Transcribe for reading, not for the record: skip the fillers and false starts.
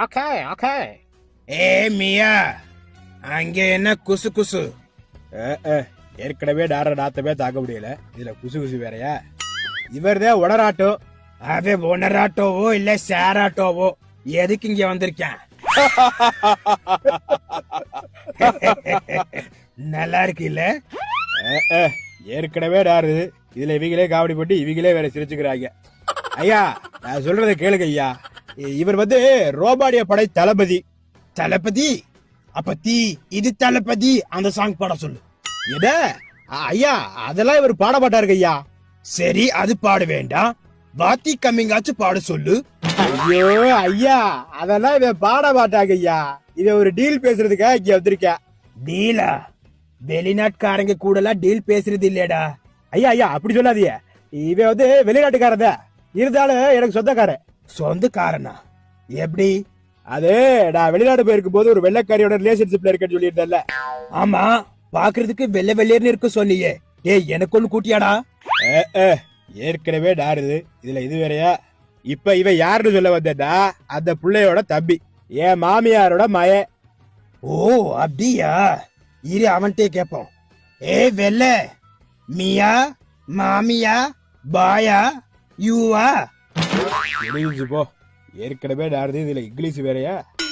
Okay okay. ஏ மியா, அங்க என்ன குசு குசு? ஏற்கனவே டார நாத்தமே தாக்க முடியல, இதுல குசு குசு வேறையா? இவர்தான் உடராட்டோ. அது ஒனராட்டோவோ இல்ல சேராட்டோவோ, எதுக்கு இங்க வந்திருக்கேன்? நல்லா இருக்கு இல்ல? ஏற்கனவே டாரு, இதுல இவங்களே காமெடி போட்டு இவங்களே வேற சிரிச்சுக்கிறாங்க. ஐயா, நான் சொல்றதை கேளுங்க ஐயா. இவர் வந்து ரோபாடிய படை தளபதி. தளபதி? அப்ப இது தளபதி அந்த சாங் பாட சொல்லு. எத? ஐயா, அதெல்லாம் இவர் பாட மாட்டாருங்க ஐயா. சரி, அது பாட வேண்டாம், வாத்தி கம்மிங்காச்சு பாட சொல்லு. ஐயோ ஐயா, அதெல்லாம் இவன் பாட மாட்டாங்க ஐயா. இவன் ஒரு டீல் பேசுறதுக்காக இங்க வந்திருக்க. டீலா? வெளிநாட்டுக்காரங்க கூட எல்லாம் டீல் பேசுறது இல்லடா. ஐயா ஐயா, அப்படி சொல்லாதீங்க. இவன் வந்து வெளிநாட்டுக்காரத, இருந்தாலும் எனக்கு சொந்தக்காரன். சொந்தக்காரனா? எப்படி? அது நான் வெளிநாடு போயிருக்கும் போது ஒரு வெள்ளைக்காரியோட ரிலேஷன்ஷிப்ல இருக்கேன்னு சொல்லியிருந்தேன்ல. ஆமா, பாக்குறதுக்கு வெள்ளை வெள்ளையர்னு இருக்க சொன்னியே. ஏய், எனக்கு ஒண்ணு கூட்டியாடா? ஏற்கனவே டாருது, இதுல இது வேறையா? இப்ப இவன் யாருன்னு சொல்ல வந்தா, அந்த பிள்ளையோட தம்பி, என் மாமியாரோட மய. ஓ அப்படியா? இரு, அவன்கிட்டே கேப்போம். ஏ வெள்ளை, மியா, மாமியா, பாயா, யூவா? போ. ஏற்கனவே டாருது, இதுல இங்கிலீஷ் வேறையா?